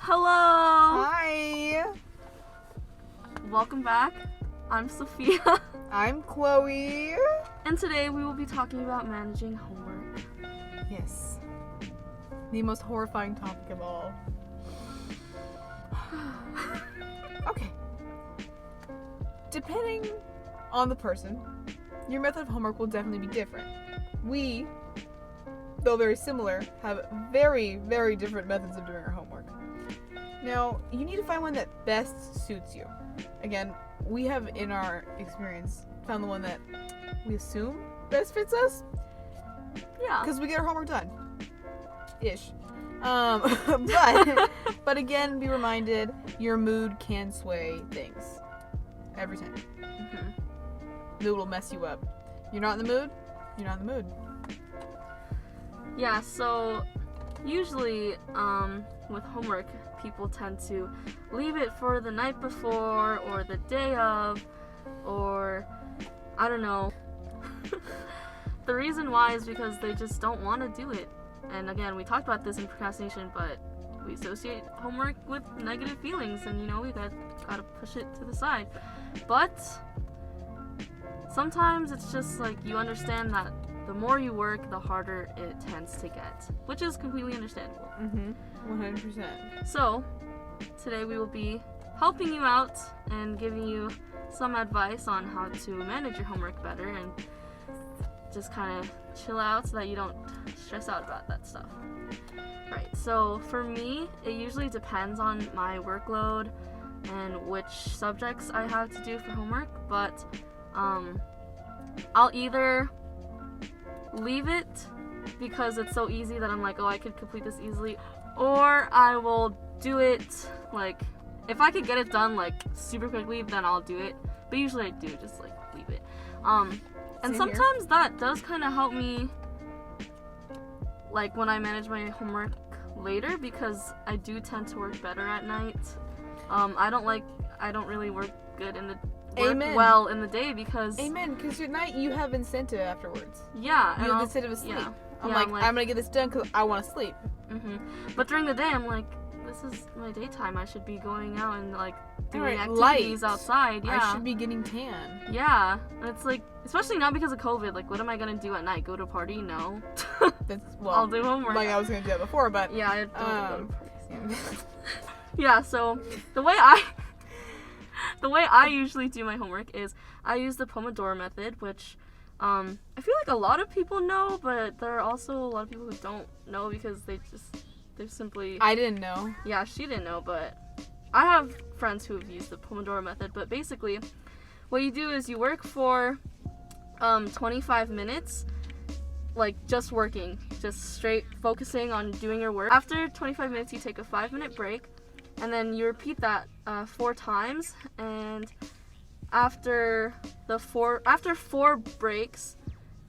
Hello! Hi! Welcome back. I'm Sofia. I'm Chloe. And today we will be talking about managing homework. Yes. The most horrifying topic of all. Okay. Depending on the person, your method of homework will definitely be different. We, though very similar, have very, very different methods of doing our homework. Now, you need to find one that best suits you. Again, we have, in our experience, found the one that we assume best fits us. Yeah. Because we get our homework done. Ish. But again, be reminded, your mood can sway things. Every time. Mm-hmm. Mood will mess you up. You're not in the mood? You're not in the mood. Yeah, so usually with homework, people tend to leave it for the night before or the day of, or I don't know. The reason why is because they just don't want to do it. And again, we talked about this in procrastination, but we associate homework with negative feelings, and we gotta push it to the side. But sometimes it's just like you understand that the more you work, the harder it tends to get, which is completely understandable. 100%. So, today we will be helping you out and giving you some advice on how to manage your homework better and just kind of chill out so that you don't stress out about that stuff. Right, so for me, it usually depends on my workload and which subjects I have to do for homework, but I'll either leave it because it's so easy that I'm like, oh, I could complete this easily, or I will do it, like, if I could get it done, like, super quickly, then I'll do it, but usually I do just, like, leave it. And sometimes that does kind of help me, like, when I manage my homework later, because I do tend to work better at night. I don't really work good in the well in the day because at night you have incentive afterwards. Yeah, you have the incentive of sleep. Yeah, I'm gonna get this done because I want to sleep. But during the day, I'm like, this is my daytime. I should be going out and like doing light. activities outside. Yeah, I should be getting tan. Yeah, and it's like, especially now because of COVID. Like, what am I gonna do at night? Go to a party? No. I'll do homework. Like I was gonna do that before, but yeah, I don't go to parties. Yeah. So the way I usually do my homework is I use the pomodoro method, which I feel like a lot of people know, but there are also a lot of people who don't know because they've simply... I didn't know. Yeah, she didn't know, but I have friends who have used the pomodoro method. But basically, what you do is you work for 25 minutes, like just working, just straight focusing on doing your work. After 25 minutes, you take a 5-minute break, and then you repeat that 4 times, and after 4 breaks,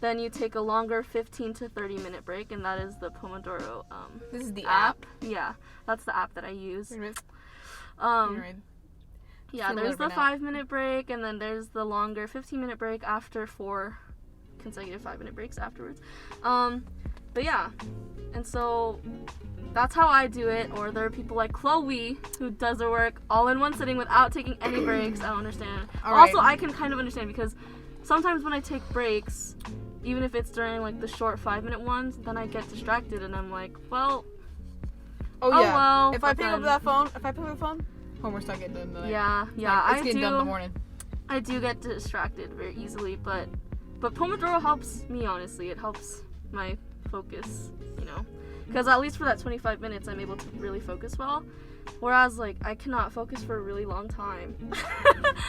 then you take a longer 15 to 30 minute break, and that is the Pomodoro this is the app. Yeah, that's the app that I use. Yeah, there's the 5-minute break, and then there's the longer 15-minute break after 4 consecutive 5-minute breaks afterwards. But yeah, and so that's how I do it. Or there are people like Chloe who does their work all in one sitting without taking any breaks. I don't understand. Also, I can kind of understand because sometimes when I take breaks, even if it's during like the short 5-minute ones, then I get distracted and I'm like, well, well. If I pick up the phone, homework's not getting done tonight. Yeah, it's getting done in the morning. I do get distracted very easily, but Pomodoro helps me, honestly. It helps my focus, because at least for that 25 minutes, I'm able to really focus well. Whereas, like, I cannot focus for a really long time.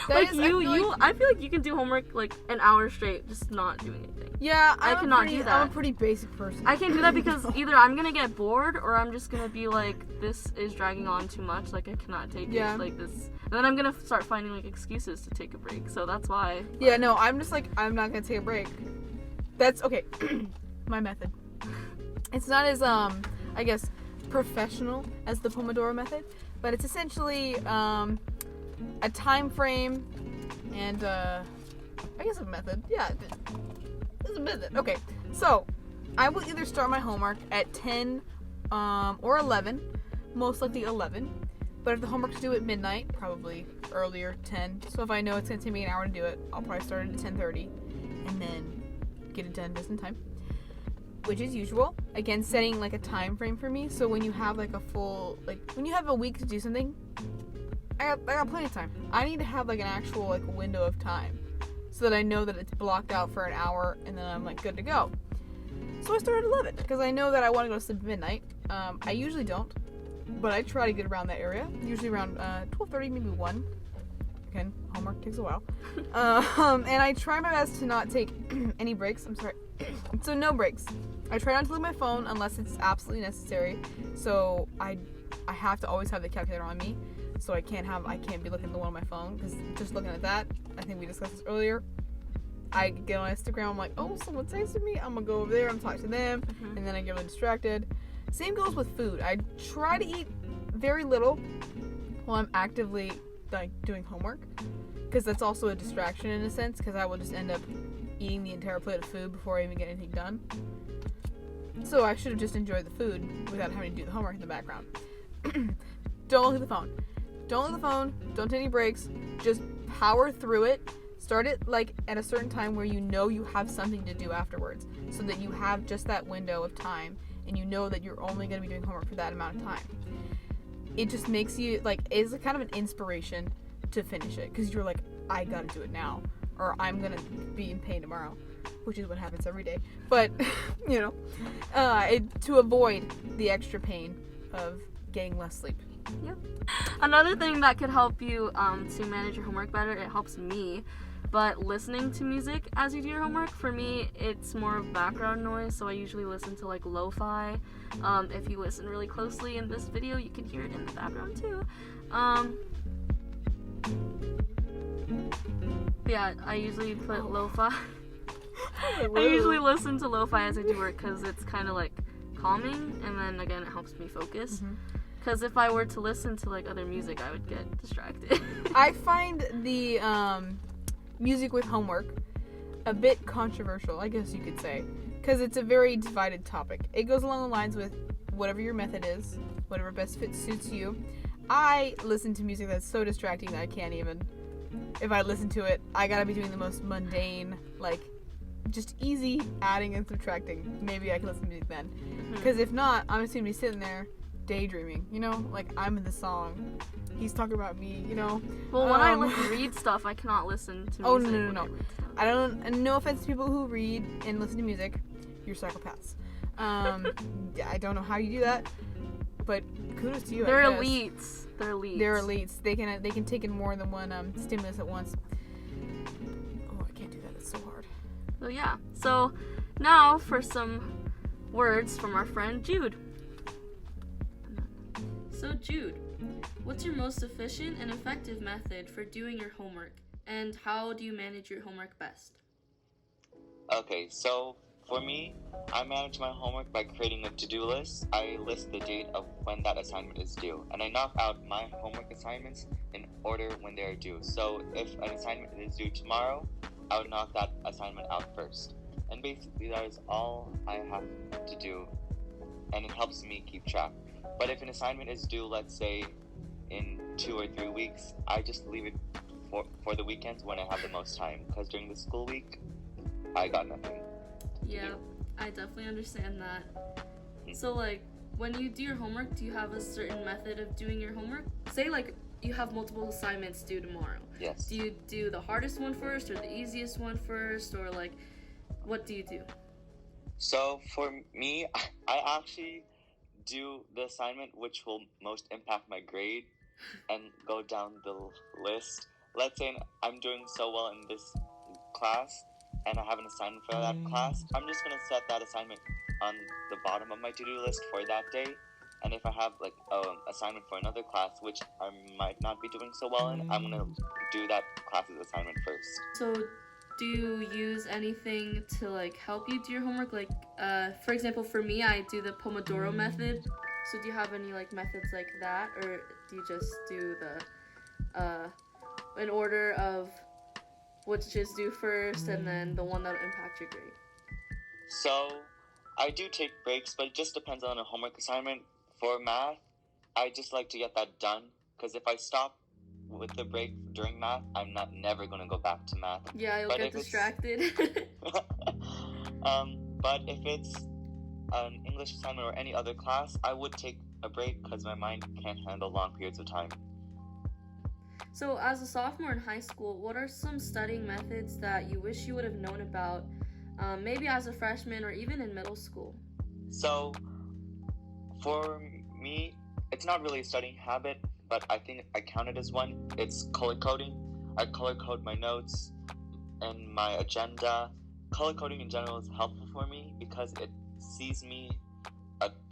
I feel like you can do homework like an hour straight, just not doing anything. Yeah, I cannot do that. I'm a pretty basic person. I can't do that because either I'm gonna get bored or I'm just gonna be like, this is dragging on too much. Like, I cannot take it like this. And then I'm gonna start finding like excuses to take a break. So that's why. Yeah, no, I'm just like, I'm not gonna take a break. That's okay. My method. It's not as I guess professional as the Pomodoro method, but it's essentially a time frame and I guess a method. Yeah, it's a method. Okay, so I will either start my homework at 10 or 11, most likely 11. But if the homework's due at midnight, probably earlier, 10. So if I know it's going to take me an hour to do it, I'll probably start it at 10:30 and then get it done just in time, which is usual. Again, setting like a time frame for me, so when you have like a full, like when you have a week to do something, I got plenty of time. I need to have like an actual like window of time so that I know that it's blocked out for an hour and then I'm like good to go. So I start at 11 because I know that I want to go to sleep at midnight. I usually don't, but I try to get around that area, usually around 12:30, maybe 1. Again, homework takes a while. And I try my best to not take any breaks. I'm sorry. So no breaks. I try not to leave my phone unless it's absolutely necessary. So I have to always have the calculator on me. So I can't be looking at the one on my phone, because just looking at that, I think we discussed this earlier, I get on Instagram, I'm like, oh, someone texted me, I'm gonna go over there, I'm talking to them, and then I get really distracted. Same goes with food. I try to eat very little while I'm actively like doing homework, because that's also a distraction in a sense, because I will just end up eating the entire plate of food before I even get anything done. So I should have just enjoyed the food without having to do the homework in the background. Don't look at the phone. Don't look at the phone. Don't take any breaks. Just power through it. Start it like at a certain time where you know you have something to do afterwards, so that you have just that window of time and you know that you're only going to be doing homework for that amount of time. It just makes you like, it's kind of an inspiration to finish it, because you're like, I gotta do it now or I'm gonna be in pain tomorrow, which is what happens every day. But you know, to avoid the extra pain of getting less sleep. Yep. Another thing that could help you to manage your homework better, it helps me, but listening to music as you do your homework, for me, it's more of background noise, so I usually listen to like lo-fi. If you listen really closely in this video, you can hear it in the background too. But yeah, I usually put lo-fi. I usually listen to lo-fi as I do work, because it's kind of like calming, and then again, it helps me focus. Because if I were to listen to like other music, I would get distracted. I find the music with homework a bit controversial, I guess you could say, because it's a very divided topic. It goes along the lines with whatever your method is, whatever best suits you. I listen to music that's so distracting that I can't even. If I listen to it, I gotta be doing the most mundane, like just easy adding and subtracting. Maybe I can listen to music then, because if not, I'm just gonna be sitting there daydreaming, you know, like I'm in the song, he's talking about me, you know. Well, when I like read stuff, I cannot listen to music. Oh no. I don't. No offense to people who read and listen to music, you're psychopaths. I don't know how you do that, but kudos to you. They're I guess. elites. They're elites. They're elites. They can take in more than one stimulus at once. Oh, I can't do that. It's so hard. So yeah. So now for some words from our friend Jude. So Jude, what's your most efficient and effective method for doing your homework, and how do you manage your homework best? Okay, so for me, I manage my homework by creating a to-do list. I list the date of when that assignment is due, and I knock out my homework assignments in order when they are due. So if an assignment is due tomorrow, I would knock that assignment out first. And basically that is all I have to do, and it helps me keep track. But if an assignment is due, let's say, in 2 or 3 weeks, I just leave it for the weekends when I have the most time. Because during the school week, I got nothing. Yeah, I definitely understand that. So, like, when you do your homework, do you have a certain method of doing your homework? Say, like, you have multiple assignments due tomorrow. Yes. Do you do the hardest one first, or the easiest one first, or, like, what do you do? So, for me, I actually do the assignment which will most impact my grade and go down the list. Let's say I'm doing so well in this class and I have an assignment for that class. I'm just going to set that assignment on the bottom of my to-do list for that day. And if I have like an assignment for another class which I might not be doing so well in, I'm going to do that class's assignment first. So do you use anything to like help you do your homework? Like, for example, for me, I do the pomodoro method. So do you have any like methods like that, or do you just do the in order of which is due first, and then the one that'll impact your grade? So I do take breaks, but it just depends on a homework assignment. For math, I just like to get that done, because if I stop with the break during math, I'm never going to go back to math. Yeah, you'll But get if it's- distracted. But if it's an English assignment or any other class, I would take a break because my mind can't handle long periods of time. So, as a sophomore in high school, what are some studying methods that you wish you would have known about, maybe as a freshman or even in middle school? So, for me, it's not really a studying habit, but I think I count it as one. It's color coding. I color code my notes and my agenda. Color coding in general is helpful for me because it sees me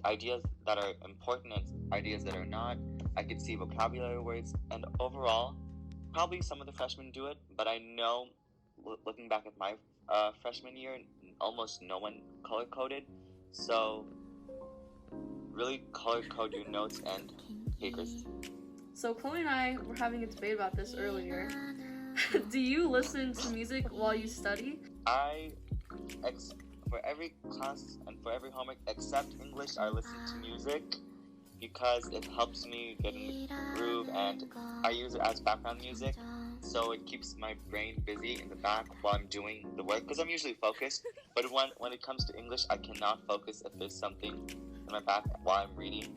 ideas that are important and ideas that are not. I can see vocabulary words, and overall, probably some of the freshmen do it, but I know, looking back at my freshman year, almost no one color coded. So, really color code your notes and papers. So, Chloe and I were having a debate about this earlier. Do you listen to music while you study? For every class and for every homework except English, I listen to music because it helps me get in the groove, and I use it as background music, so it keeps my brain busy in the back while I'm doing the work, because I'm usually focused, but when it comes to English, I cannot focus if there's something in my back while I'm reading.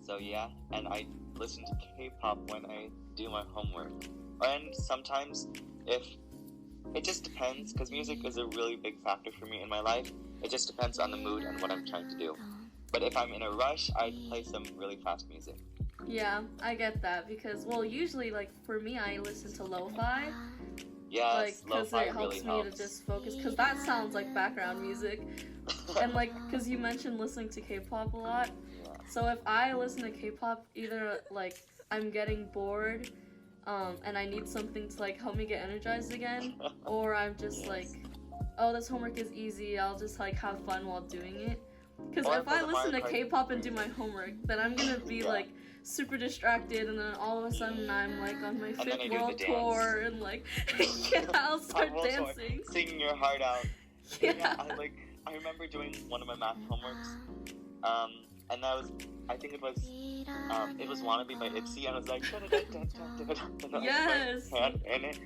So yeah, and I listen to K-pop when I do my homework. And sometimes, if it just depends, because music is a really big factor for me in my life. It just depends on the mood and what I'm trying to do. But if I'm in a rush, I play some really fast music. Yeah, I get that because, well, usually, like, for me, I listen to lo-fi. Yes, Like, because lo-fi it helps really me helps. to just focus, because that sounds like background music. And, like, because you mentioned listening to K-pop a lot. Yeah. So if I listen to K-pop, either, like, I'm getting bored, and I need something to, like, help me get energized again, or I'm just, Yes. like, oh, this homework is easy, I'll just, like, have fun while doing it. Because Or if for I the listen to Mario Kart K-pop and do my homework, then I'm gonna be, Yeah. like, super distracted, and then all of a sudden I'm, like, on my then I fifth do the world dance. tour, and, like, yeah, I'll start I'm also dancing. singing your heart out. Yeah. I remember doing one of my math homeworks, and that was, I think it was Wannabe by Ipsy, and I was like, Yes. my hand in it.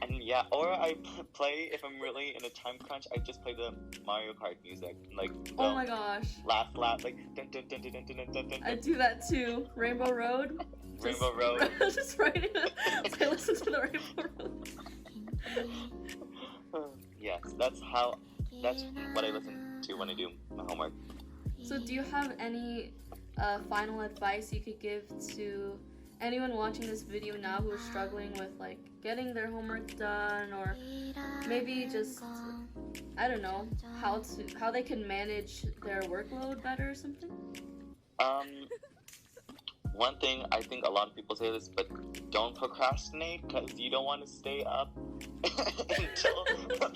And yeah, or I play, if I'm really in a time crunch, I just play the Mario Kart music, like Oh my gosh. last lap, like dun dun dun dun dun dun dun dun. I do that too. Rainbow Road. Rainbow Road. Just write it. I listen to the Rainbow Road. Yes, that's what I listen to when I do my homework. So do you have any final advice you could give to anyone watching this video now who is struggling with, like, getting their homework done, or maybe just, I don't know, how they can manage their workload better or something? One thing, I think a lot of people say this, but don't procrastinate, because you don't want to stay up until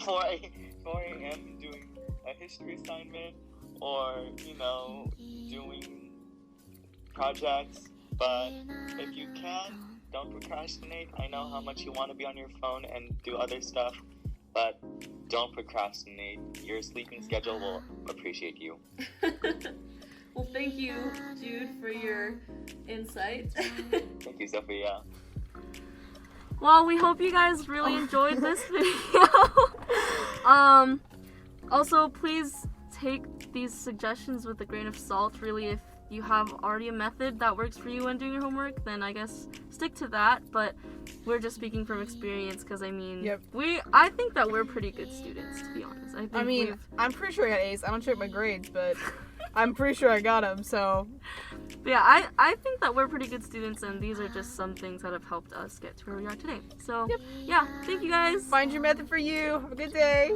4 a.m. doing a history assignment, or, doing projects. But if you can, don't procrastinate. I know how much you want to be on your phone and do other stuff, but don't procrastinate. Your sleeping schedule will appreciate you. Well, thank you, Jude, for your insight. Thank you, Sophia. Well, we hope you guys really enjoyed this video. Also, please take these suggestions with a grain of salt. Really, if you have already a method that works for you when doing your homework, then I guess stick to that. But we're just speaking from experience, because I mean, Yep. I think that we're pretty good students, to be honest. I'm pretty sure I got A's. I don't check my grades, but I'm pretty sure I got them, so. But yeah, I think that we're pretty good students, and these are just some things that have helped us get to where we are today. So, Yep. yeah, thank you guys. Find your method for you. Have a good day.